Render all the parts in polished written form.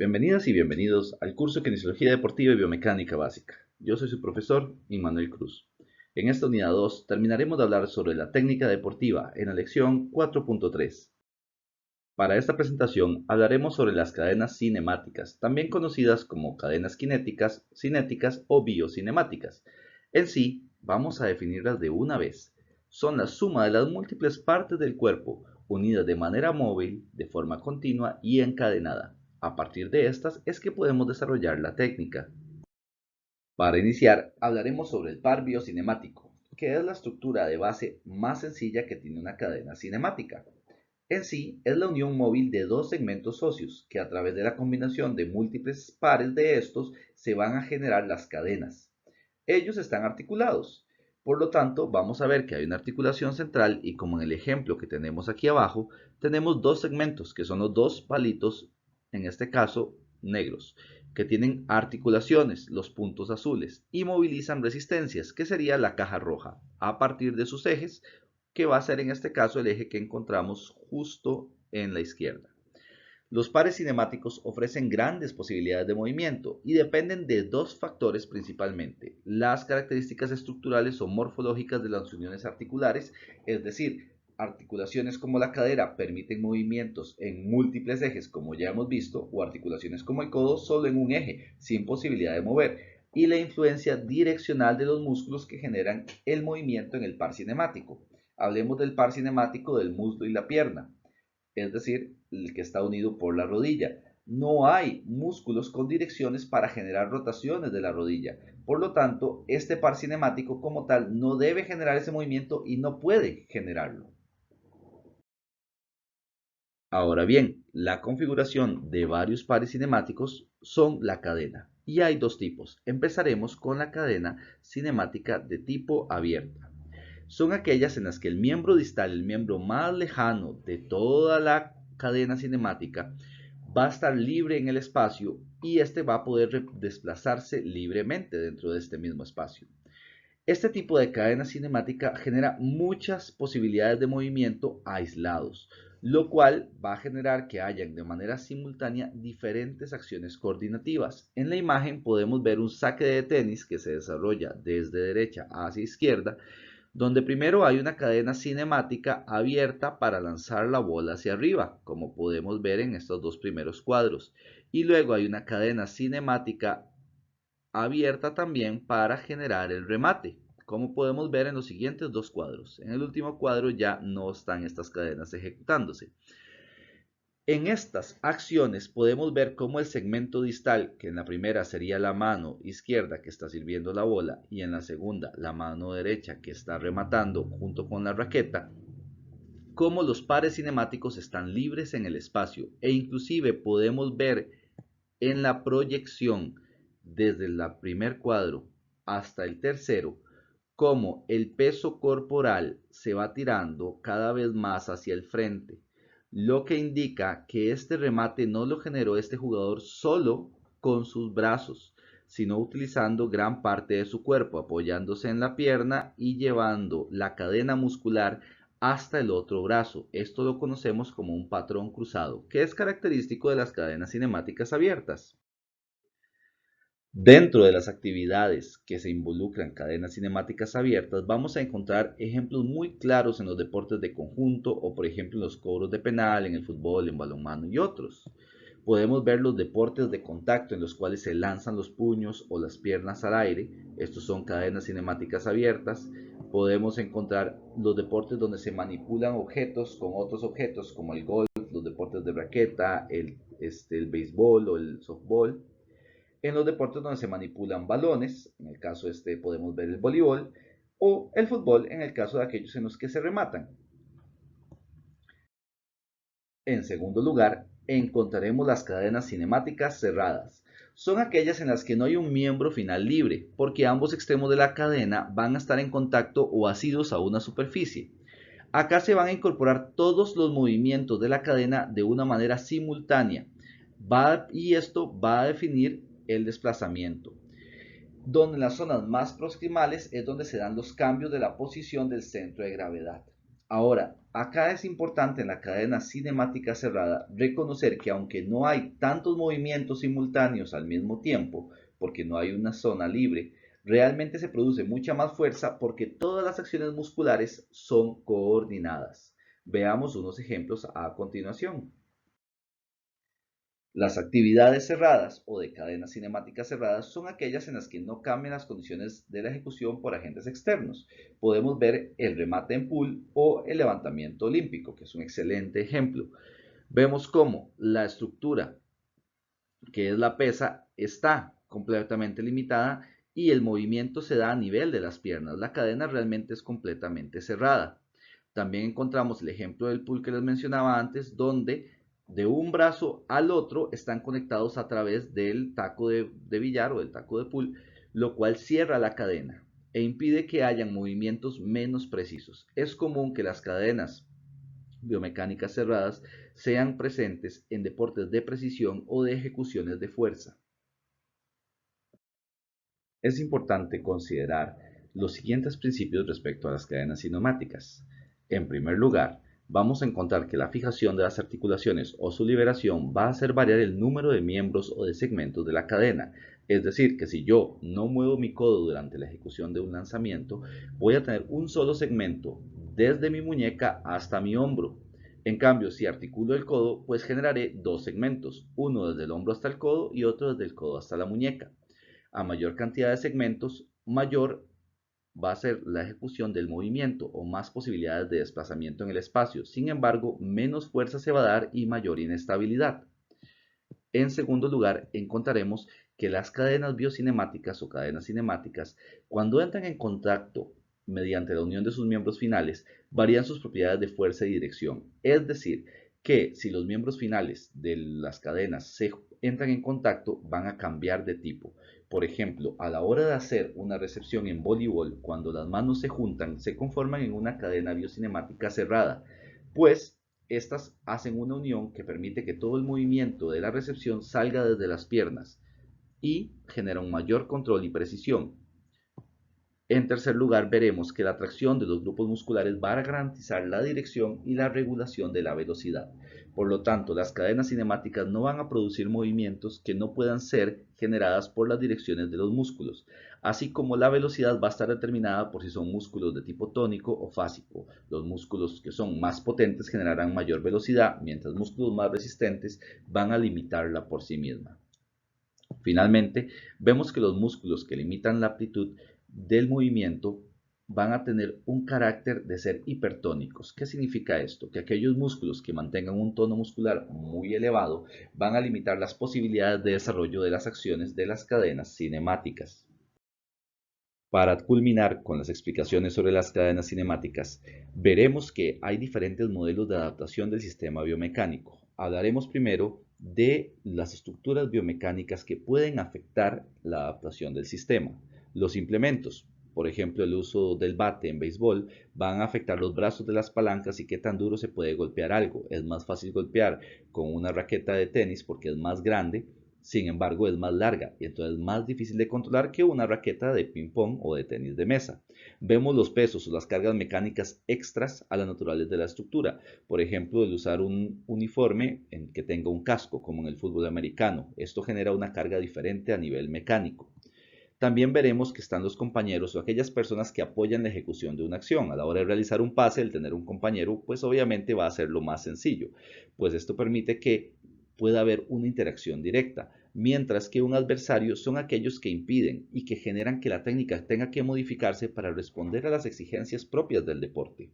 Bienvenidas y bienvenidos al curso de Kinesiología Deportiva y Biomecánica Básica. Yo soy su profesor, Immanuel Cruz. En esta unidad 2 terminaremos de hablar sobre la técnica deportiva en la lección 4.3. Para esta presentación hablaremos sobre las cadenas cinemáticas, también conocidas como cadenas cinéticas o biocinemáticas. En sí, vamos a definirlas de una vez. Son la suma de las múltiples partes del cuerpo, unidas de manera móvil, de forma continua y encadenada. A partir de estas es que podemos desarrollar la técnica. Para iniciar, hablaremos sobre el par biocinemático, que es la estructura de base más sencilla que tiene una cadena cinemática. En sí, es la unión móvil de dos segmentos óseos, que a través de la combinación de múltiples pares de estos se van a generar las cadenas. Ellos están articulados. Por lo tanto, vamos a ver que hay una articulación central y como en el ejemplo que tenemos aquí abajo, tenemos dos segmentos, que son los dos palitos, en este caso negros, que tienen articulaciones, los puntos azules, y movilizan resistencias, que sería la caja roja, a partir de sus ejes, que va a ser en este caso el eje que encontramos justo en la izquierda. Los pares cinemáticos ofrecen grandes posibilidades de movimiento y dependen de dos factores principalmente: las características estructurales o morfológicas de las uniones articulares, es decir, articulaciones como la cadera permiten movimientos en múltiples ejes como ya hemos visto, o articulaciones como el codo solo en un eje, sin posibilidad de mover, y la influencia direccional de los músculos que generan el movimiento en el par cinemático. Hablemos del par cinemático del muslo y la pierna, es decir, el que está unido por la rodilla. No hay músculos con direcciones para generar rotaciones de la rodilla. Por lo tanto, este par cinemático como tal no debe generar ese movimiento y no puede generarlo. Ahora bien, la configuración de varios pares cinemáticos son la cadena. Y hay dos tipos. Empezaremos con la cadena cinemática de tipo abierta. Son aquellas en las que el miembro distal, el miembro más lejano de toda la cadena cinemática, va a estar libre en el espacio y este va a poder desplazarse libremente dentro de este mismo espacio. Este tipo de cadena cinemática genera muchas posibilidades de movimiento aislados, lo cual va a generar que hayan de manera simultánea diferentes acciones coordinativas. En la imagen podemos ver un saque de tenis que se desarrolla desde derecha hacia izquierda, donde primero hay una cadena cinemática abierta para lanzar la bola hacia arriba, como podemos ver en estos dos primeros cuadros, y luego hay una cadena cinemática abierta también para generar el remate, como podemos ver en los siguientes dos cuadros. En el último cuadro ya no están estas cadenas ejecutándose. En estas acciones podemos ver cómo el segmento distal, que en la primera sería la mano izquierda que está sirviendo la bola y en la segunda la mano derecha que está rematando junto con la raqueta, cómo los pares cinemáticos están libres en el espacio e inclusive podemos ver en la proyección desde el primer cuadro hasta el tercero cómo el peso corporal se va tirando cada vez más hacia el frente, lo que indica que este remate no lo generó este jugador solo con sus brazos, sino utilizando gran parte de su cuerpo, apoyándose en la pierna y llevando la cadena muscular hasta el otro brazo. Esto lo conocemos como un patrón cruzado, que es característico de las cadenas cinemáticas abiertas. Dentro de las actividades que se involucran cadenas cinemáticas abiertas, vamos a encontrar ejemplos muy claros en los deportes de conjunto o por ejemplo en los cobros de penal, en el fútbol, en balonmano y otros. Podemos ver los deportes de contacto en los cuales se lanzan los puños o las piernas al aire. Estos son cadenas cinemáticas abiertas. Podemos encontrar los deportes donde se manipulan objetos con otros objetos como el golf, los deportes de raqueta, el béisbol o el softball. En los deportes donde se manipulan balones, en el caso podemos ver el voleibol, o el fútbol en el caso de aquellos en los que se rematan. En segundo lugar, encontraremos las cadenas cinemáticas cerradas. Son aquellas en las que no hay un miembro final libre, porque ambos extremos de la cadena van a estar en contacto o asidos a una superficie. Acá se van a incorporar todos los movimientos de la cadena de una manera simultánea, y esto va a definir el desplazamiento, donde en las zonas más proximales es donde se dan los cambios de la posición del centro de gravedad. Ahora, acá es importante en la cadena cinemática cerrada reconocer que aunque no hay tantos movimientos simultáneos al mismo tiempo, porque no hay una zona libre, realmente se produce mucha más fuerza porque todas las acciones musculares son coordinadas. Veamos unos ejemplos a continuación. Las actividades cerradas o de cadenas cinemáticas cerradas son aquellas en las que no cambian las condiciones de la ejecución por agentes externos. Podemos ver el remate en pool o el levantamiento olímpico, que es un excelente ejemplo. Vemos cómo la estructura, que es la pesa, está completamente limitada y el movimiento se da a nivel de las piernas. La cadena realmente es completamente cerrada. También encontramos el ejemplo del pool que les mencionaba antes, donde de un brazo al otro están conectados a través del taco de billar o del taco de pool, lo cual cierra la cadena e impide que hayan movimientos menos precisos. Es común que las cadenas biomecánicas cerradas sean presentes en deportes de precisión o de ejecuciones de fuerza. Es importante considerar los siguientes principios respecto a las cadenas cinemáticas. En primer lugar, vamos a encontrar que la fijación de las articulaciones o su liberación va a hacer variar el número de miembros o de segmentos de la cadena. Es decir, que si yo no muevo mi codo durante la ejecución de un lanzamiento, voy a tener un solo segmento desde mi muñeca hasta mi hombro. En cambio, si articulo el codo, pues generaré dos segmentos, uno desde el hombro hasta el codo y otro desde el codo hasta la muñeca. A mayor cantidad de segmentos, mayor va a ser la ejecución del movimiento o más posibilidades de desplazamiento en el espacio. Sin embargo, menos fuerza se va a dar y mayor inestabilidad. En segundo lugar, encontraremos que las cadenas biocinemáticas o cadenas cinemáticas, cuando entran en contacto mediante la unión de sus miembros finales, varían sus propiedades de fuerza y dirección. Es decir, que si los miembros finales de las cadenas se entran en contacto, van a cambiar de tipo. Por ejemplo, a la hora de hacer una recepción en voleibol, cuando las manos se juntan, se conforman en una cadena biocinemática cerrada, pues estas hacen una unión que permite que todo el movimiento de la recepción salga desde las piernas y genera un mayor control y precisión. En tercer lugar, veremos que la tracción de los grupos musculares va a garantizar la dirección y la regulación de la velocidad. Por lo tanto, las cadenas cinemáticas no van a producir movimientos que no puedan ser generadas por las direcciones de los músculos, así como la velocidad va a estar determinada por si son músculos de tipo tónico o fásico. Los músculos que son más potentes generarán mayor velocidad, mientras músculos más resistentes van a limitarla por sí misma. Finalmente, vemos que los músculos que limitan la amplitud del movimiento van a tener un carácter de ser hipertónicos. ¿Qué significa esto? Que aquellos músculos que mantengan un tono muscular muy elevado van a limitar las posibilidades de desarrollo de las acciones de las cadenas cinemáticas. Para culminar con las explicaciones sobre las cadenas cinemáticas, veremos que hay diferentes modelos de adaptación del sistema biomecánico. Hablaremos primero de las estructuras biomecánicas que pueden afectar la adaptación del sistema. Los implementos, por ejemplo, el uso del bate en béisbol, van a afectar los brazos de las palancas y qué tan duro se puede golpear algo. Es más fácil golpear con una raqueta de tenis porque es más grande, sin embargo es más larga y entonces es más difícil de controlar que una raqueta de ping pong o de tenis de mesa. Vemos los pesos o las cargas mecánicas extras a las naturales de la estructura. Por ejemplo, el usar un uniforme en que tenga un casco, como en el fútbol americano. Esto genera una carga diferente a nivel mecánico. También veremos que están los compañeros o aquellas personas que apoyan la ejecución de una acción. A la hora de realizar un pase, el tener un compañero, pues obviamente va a ser lo más sencillo, pues esto permite que pueda haber una interacción directa, mientras que un adversario son aquellos que impiden y que generan que la técnica tenga que modificarse para responder a las exigencias propias del deporte.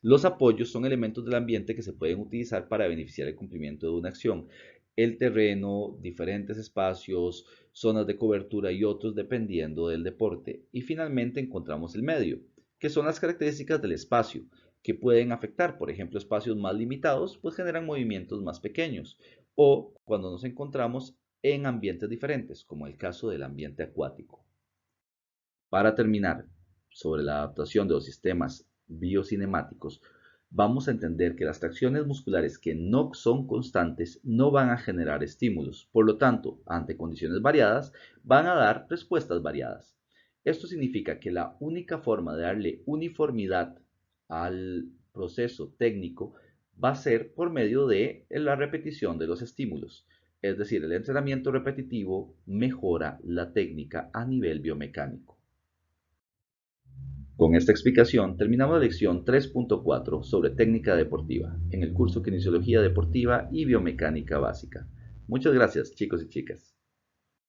Los apoyos son elementos del ambiente que se pueden utilizar para beneficiar el cumplimiento de una acción. El terreno, diferentes espacios, zonas de cobertura y otros dependiendo del deporte. Y finalmente encontramos el medio, que son las características del espacio, que pueden afectar, por ejemplo, espacios más limitados, pues generan movimientos más pequeños. O cuando nos encontramos en ambientes diferentes, como el caso del ambiente acuático. Para terminar, sobre la adaptación de los sistemas biocinemáticos, vamos a entender que las tracciones musculares que no son constantes no van a generar estímulos. Por lo tanto, ante condiciones variadas, van a dar respuestas variadas. Esto significa que la única forma de darle uniformidad al proceso técnico va a ser por medio de la repetición de los estímulos. Es decir, el entrenamiento repetitivo mejora la técnica a nivel biomecánico. Con esta explicación terminamos la lección 3.4 sobre técnica deportiva en el curso Kinesiología Deportiva y Biomecánica Básica. Muchas gracias, chicos y chicas.